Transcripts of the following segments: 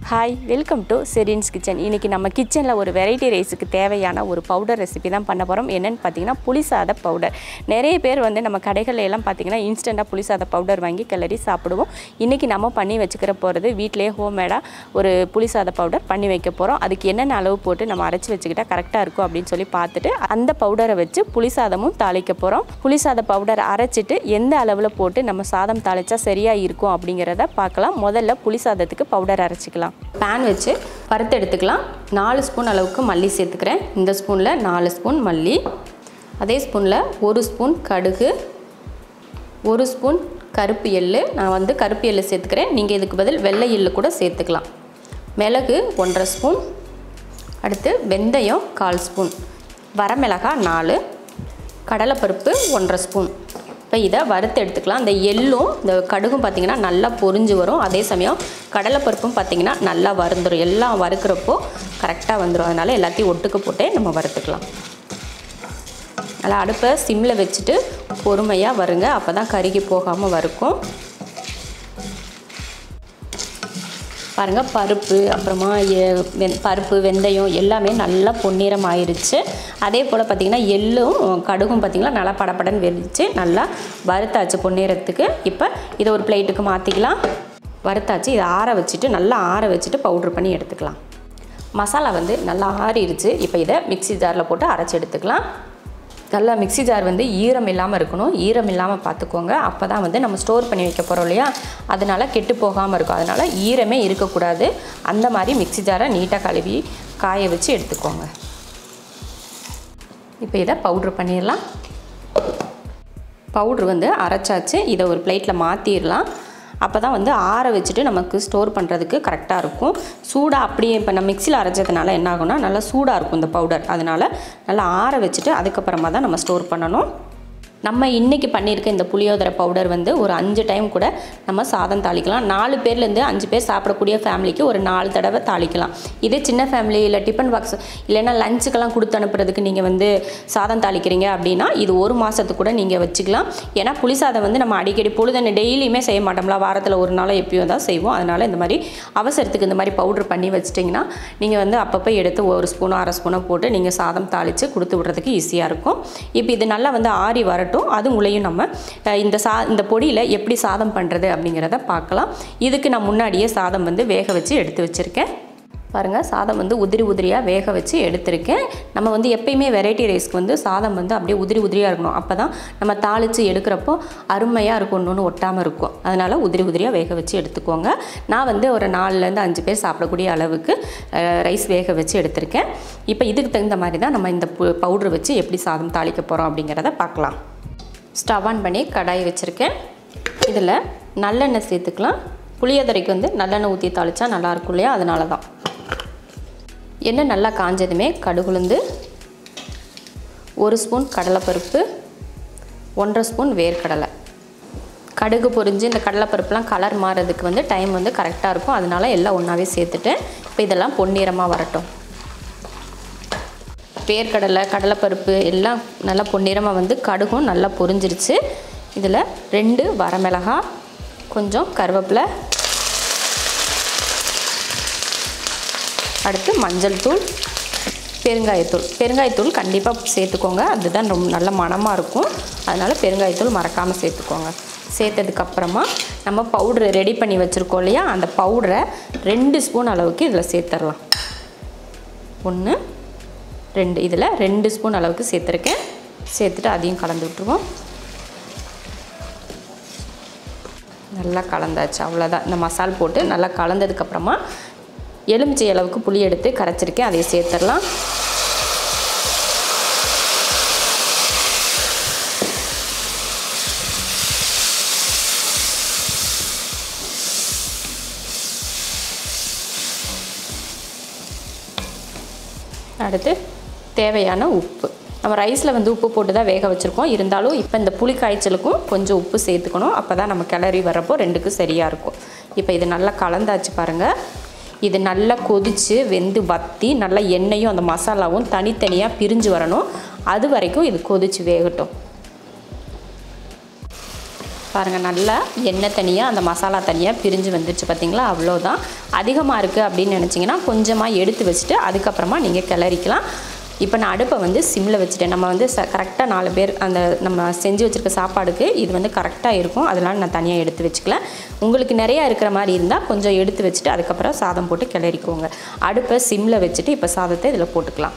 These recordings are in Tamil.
Hi, welcome to Sherin's Kitchen. இன்னைக்கு நம்ம கிச்சன்ல ஒரு வெரைட்டி ரைஸ்க்கு தேவையான ஒரு பவுடர் ரெசிபி தான் பண்ண போறோம். என்னன்னு பாத்தீங்கன்னா புளிசாத பவுடர். நிறைய பேர் வந்து நம்ம கடைகள்ல எல்லாம் பாத்தீங்கன்னா இன்ஸ்டன்ட்டா புளிசாத பவுடர் வாங்கி கிளறி சாப்பிடுவோம். இன்னைக்கு நம்ம பண்ணி வச்சுக்கிற போறது வீட்லயே ஹோம்மேடா ஒரு புளிசாத பவுடர் பண்ணி வைக்க போறோம். அதுக்கு என்னென்ன அளவு போட்டு நம்ம அரைச்சு வச்சுக்கிட்டா கரெக்ட்டா இருக்கும் அப்படினு சொல்லி பார்த்துட்டு அந்த பவுடரை வச்சு புளிசாதமும் தாளிக்க போறோம். புளிசாத பவுடர் அரைச்சிட்டு எந்த அளவுல போட்டு நம்ம சாதம் தாளிச்சா சரியா இருக்கும் அப்படிங்கறத பார்க்கலாம். முதல்ல புளிசாதத்துக்கு பவுடர் அரைச்சிக்கலாம். pan வச்சு வறுத்து எடுத்துக்கலாம். 4 ஸ்பூன் அளவுக்கு மல்லி சேர்த்துக்கிறேன். இந்த ஸ்பூன்ல 4 ஸ்பூன் மல்லி, அதே ஸ்பூன்ல 1 ஸ்பூன் கடுகு, 1 ஸ்பூன் கருப்பு எள்ளு. நான் வந்து கருப்பு எள்ளு சேர்த்துக்கிறேன். நீங்க இதுக்கு பதில் வெள்ளை எள்ளு கூட சேர்த்துக்கலாம். மிளகு 1.5 ஸ்பூன், அடுத்து வெந்தயம் 1/4 ஸ்பூன், வரமிளகாய் 4, கடலைப்பருப்பு 1.5 ஸ்பூன். இப்போ இதை வறுத்து எடுத்துக்கலாம். இந்த எள்ளும் இந்த கடுகும் பார்த்திங்கன்னா நல்லா பொரிஞ்சு வரும். அதே சமயம் கடலைப்பருப்பும் பார்த்திங்கன்னா நல்லா வறுந்துடும். எல்லாம் வறுக்கிறப்போ கரெக்டாக வந்துடும். அதனால் எல்லாத்தையும் ஒட்டுக்கு போட்டே நம்ம வறுத்துக்கலாம். நல்லா அடுப்பை சிம்மில் வச்சுட்டு பொறுமையாக வருங்க. அப்போ தான் கருகி போகாமல் வறுக்கும். பாருங்கள், பருப்பு அப்புறமா பருப்பு வெந்தயம் எல்லாமே நல்லா பொன்னிறம் ஆயிடுச்சு. அதே போல் பார்த்திங்கன்னா எள்ளும் கடுகும் பார்த்திங்கன்னா நல்லா படப்படன்னு வெடிச்சு நல்லா வறுத்தாச்சு பொன்னிறத்துக்கு. இப்போ இதை ஒரு பிளேட்டுக்கு மாற்றிக்கலாம். வறுத்தாச்சு. இதை ஆற வச்சுட்டு நல்லா ஆற வச்சுட்டு பவுட்ரு பண்ணி எடுத்துக்கலாம். மசாலா வந்து நல்லா ஆறிடுச்சு. இப்போ இதை மிக்ஸி ஜாரில் போட்டு அரைச்சி எடுத்துக்கலாம். நல்லா மிக்ஸி ஜார் வந்து ஈரம் இல்லாமல் இருக்கணும். ஈரம் இல்லாமல் பார்த்துக்கோங்க. அப்போ தான் வந்து நம்ம ஸ்டோர் பண்ணி வைக்க போகிறோம் இல்லையா, அதனால் கெட்டு போகாமல் இருக்கும். அதனால் ஈரமே இருக்கக்கூடாது. அந்த மாதிரி மிக்ஸி ஜாரை நீட்டாக கழுவி காய வச்சு எடுத்துக்கோங்க. இப்போ இதை பவுட்ரு பண்ணிடலாம். பவுட்ரு வந்து அரைச்சாச்சு. இதை ஒரு பிளேட்டில் மாற்றிடலாம். அப்போ தான் வந்து ஆற வச்சுட்டு நமக்கு ஸ்டோர் பண்ணுறதுக்கு கரெக்டாக இருக்கும். சூடாக அப்படியே இப்போ நம்ம மிக்ஸியில் அரைச்சதுனால என்ன ஆகும்னா நல்லா சூடாக இருக்கும் இந்த பவுடர். அதனால் நல்லா ஆற வச்சுட்டு அதுக்கப்புறமா தான் நம்ம ஸ்டோர் பண்ணணும். நம்ம இன்றைக்கி பண்ணியிருக்க இந்த புளியோதரை பவுடர் வந்து ஒரு 5 டைம் கூட நம்ம சாதம் தாளிக்கலாம். 4 பேர்லேருந்து 5 பேர் சாப்பிடக்கூடிய ஃபேமிலிக்கு ஒரு 4 தடவை தாளிக்கலாம். இதே சின்ன ஃபேமிலி இல்லை டிஃபன் பாக்ஸ் இல்லைன்னா லஞ்சுக்கெல்லாம் கொடுத்து அனுப்புறதுக்கு நீங்கள் வந்து சாதம் தாளிக்கிறீங்க அப்படின்னா இது 1 மாதத்துக்கு கூட நீங்கள் வச்சுக்கலாம். ஏன்னா புளி சாதம் வந்து நம்ம அடிக்கடி பொழுதுன்னு டெய்லியுமே செய்ய மாட்டோம்ல, வாரத்தில் ஒரு நாள் எப்பயும் தான் செய்வோம். அதனால் இந்த மாதிரி அவசரத்துக்கு இந்த மாதிரி பவுட்ரு பண்ணி வச்சிட்டிங்கன்னா நீங்கள் வந்து அப்பப்போ எடுத்து 1 ஸ்பூனோ 1/2 ஸ்பூனோ போட்டு நீங்கள் சாதம் தாளித்து கொடுத்து விடுறதுக்கு ஈஸியாக இருக்கும். இப்போ இது நல்லா வந்து ஆறி வரட்டும். அது உங்களையும் நம்ம இந்த பொடியில் எப்படி சாதம் பண்ணுறது அப்படிங்கிறத பார்க்கலாம். இதுக்கு நான் முன்னாடியே சாதம் வந்து வேக வச்சு எடுத்து வச்சுருக்கேன். பாருங்கள், சாதம் வந்து உதிரி உதிரியாக வேக வச்சு எடுத்திருக்கேன். நம்ம வந்து எப்பயுமே வெரைட்டி ரைஸ்க்கு வந்து சாதம் வந்து அப்படியே உதிரி உதிரியாக இருக்கணும். அப்போ தான் நம்ம தாளித்து எடுக்கிறப்போ அருமையாக இருக்கும், ஒன்று ஒட்டாமல் இருக்கும். அதனால் உதிரி உதிரியாக வேக வச்சு எடுத்துக்கோங்க. நான் வந்து ஒரு 4லேருந்து 5 பேர் சாப்பிடக்கூடிய அளவுக்கு ரைஸ் வேக வச்சு எடுத்திருக்கேன். இப்போ இதுக்கு தகுந்த மாதிரி தான் நம்ம இந்த பவுட்ரு வச்சு எப்படி சாதம் தாளிக்க போகிறோம் அப்படிங்கிறத பார்க்கலாம். ஸ்டவ் ஆன் பண்ணி கடாய் வச்சுருக்கேன். இதில் நல்லெண்ணெய் சேர்த்துக்கலாம். புளியோதரைக்கு வந்து நல்லெண்ணெய் ஊற்றி தாளித்தா நல்லாயிருக்கும் இல்லையா, அதனால தான். எண்ணெய் நல்லா காஞ்சதுமே கடுகுளுந்து, 1 ஸ்பூன் கடலைப்பருப்பு, 1/2 ஸ்பூன் வேர்க்கடலை. கடுகு பொரிஞ்சு இந்த கடலைப்பருப்புலாம் கலர் மாறதுக்கு வந்து டைம் வந்து கரெக்டாக இருக்கும். அதனால எல்லாம் ஒன்றாவே சேர்த்துட்டேன். இப்போ இதெல்லாம் பொன்னிறமாக வரட்டும். வேர்க்கடலை கடலைப்பருப்பு எல்லாம் நல்லா பொன்னிறமாக வந்து கடுகும் நல்லா பொரிஞ்சிருச்சு. இதில் 2 வரமிளகாய், கொஞ்சம் கருவேப்பிலை, அடுத்து மஞ்சள் தூள், பெருங்காயத்தூள் கண்டிப்பாக சேர்த்துக்கோங்க. அதுதான் ரொம்ப நல்ல மணமாக இருக்கும். அதனால் பெருங்காயத்தூள் மறக்காமல் சேர்த்துக்கோங்க. சேர்த்ததுக்கப்புறமா நம்ம பவுட்ரு ரெடி பண்ணி வச்சுருக்கோம் இல்லையா, அந்த பவுடரை 2 ஸ்பூன் அளவுக்கு இதில் சேர்த்துடலாம். 1 2 இதில் 2 ஸ்பூன் அளவுக்கு சேர்த்துருக்கேன். சேர்த்துட்டு அதையும் கலந்து விட்டுருவோம். நல்லா கலந்தாச்சு. அவ்வளோதான். இந்த மசால் போட்டு நல்லா கலந்ததுக்கப்புறமா எலுமிச்சை அளவுக்கு புளி எடுத்து கரைச்சிருக்கேன். அதையும் சேர்த்துடலாம். அடுத்து தேவையான உப்பு. நம்ம ரைஸில் வந்து உப்பு போட்டு தான் வேக வச்சுருக்கோம். இருந்தாலும் இப்போ இந்த புளி காய்ச்சலுக்கும் கொஞ்சம் உப்பு சேர்த்துக்கணும். அப்போ தான் நம்ம கிளறி வரப்போ 2க்கும் சரியாக இருக்கும். இப்போ இது நல்லா கலந்தாச்சு பாருங்கள். இது நல்லா கொதித்து வெந்து வற்றி நல்லா எண்ணெயும் அந்த மசாலாவும் தனித்தனியாக பிரிஞ்சு வரணும். அது வரைக்கும் இது கொதித்து வேகட்டும். பாருங்கள், நல்லா எண்ணெய் தனியாக அந்த மசாலா தனியாக பிரிஞ்சு வந்துடுச்சு பார்த்தீங்களா? அவ்வளோதான். அதிகமாக இருக்குது அப்படின்னு நினச்சிங்கன்னா கொஞ்சமாக எடுத்து வச்சுட்டு அதுக்கப்புறமா நீங்கள் கிளறிக்கலாம். இப்போ நான் அடுப்பை வந்து சிம்மில் வச்சுட்டேன். நம்ம வந்து கரெக்டாக 4 பேர் அந்த நம்ம செஞ்சு வச்சுருக்க சாப்பாடுக்கு இது வந்து கரெக்டாக இருக்கும். அதனால் நான் தனியாக எடுத்து வச்சுக்கல. உங்களுக்கு நிறையா இருக்கிற மாதிரி இருந்தால் கொஞ்சம் எடுத்து வச்சுட்டு அதுக்கப்புறம் சாதம் போட்டு கிளறிக்கோங்க. அடுப்பை சிம்மில் வச்சுட்டு இப்போ சாதத்தை இதில் போட்டுக்கலாம்.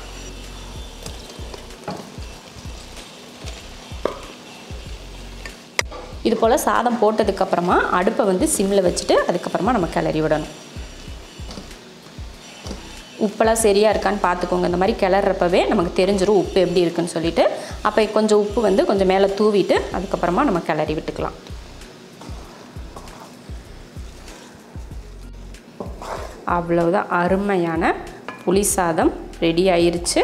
இது போல் சாதம் போட்டதுக்கப்புறமா அடுப்பை வந்து சிம்மில் வச்சுட்டு அதுக்கப்புறமா நம்ம கிளறி விடணும். உப்பெல்லாம் சரியாக இருக்கான்னு பார்த்துக்கோங்க. இந்த மாதிரி கிளறப்பவே நமக்கு தெரிஞ்சிடும் உப்பு எப்படி இருக்குன்னு சொல்லிட்டு. அப்போ கொஞ்சம் உப்பு வந்து கொஞ்சம் மேலே தூவிட்டு அதுக்கப்புறமா நம்ம கிளறி விட்டுக்கலாம். அவ்வளவுதான், அருமையான புளி சாதம் ரெடி ஆயிருச்சு.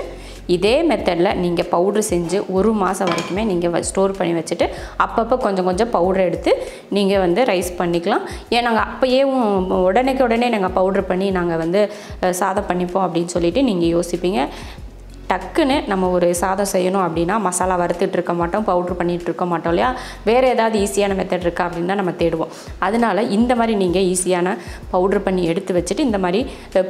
இதே மெத்தடில் நீங்கள் பவுட்ரு செஞ்சு 1 மாதம் வரைக்குமே நீங்கள் ஸ்டோர் பண்ணி வச்சுட்டு அப்பப்போ கொஞ்சம் கொஞ்சம் பவுடர் எடுத்து நீங்கள் வந்து ரைஸ் பண்ணிக்கலாம். ஏன் நாங்கள் அப்போயே உடனே நாங்கள் பவுட்ரு பண்ணி நாங்கள் வந்து சாதம் பண்ணிப்போம் அப்படின்னு சொல்லிட்டு நீங்கள் யோசிப்பீங்க. டக்குன்னு நம்ம ஒரு சாதம் செய்யணும் அப்படின்னா மசாலா வறுத்துட்டு இருக்க மாட்டோம், பவுட்ரு பண்ணிகிட்டு இருக்க மாட்டோம் இல்லையா? வேறு ஏதாவது ஈஸியான மெத்தட் இருக்கா அப்படின்னு தான் நம்ம தேடுவோம். அதனால் இந்த மாதிரி நீங்கள் ஈஸியான பவுட்ரு பண்ணி எடுத்து வச்சுட்டு இந்த மாதிரி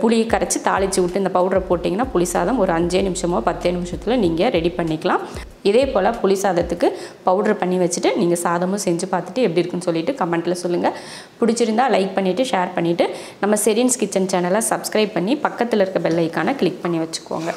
புளியை கரைச்சி தாளித்து விட்டு இந்த பவுடரை போட்டிங்கன்னா புளி சாதம் ஒரு 5 நிமிஷமோ 10 நிமிஷத்தில் நீங்கள் ரெடி பண்ணிக்கலாம். இதே போல் புளி சாதத்துக்கு பவுட்ரு பண்ணி வச்சுட்டு நீங்கள் சாதமும் செஞ்சு பார்த்துட்டு எப்படி இருக்குன்னு சொல்லிட்டு கமெண்ட்டில் சொல்லுங்கள். பிடிச்சிருந்தா லைக் பண்ணிவிட்டு ஷேர் பண்ணிவிட்டு நம்ம ஷெரின்ஸ் கிச்சன் சேனலை சப்ஸ்கிரைப் பண்ணி பக்கத்தில் இருக்க பெல் ஐக்கானை கிளிக் பண்ணி வச்சுக்கோங்க.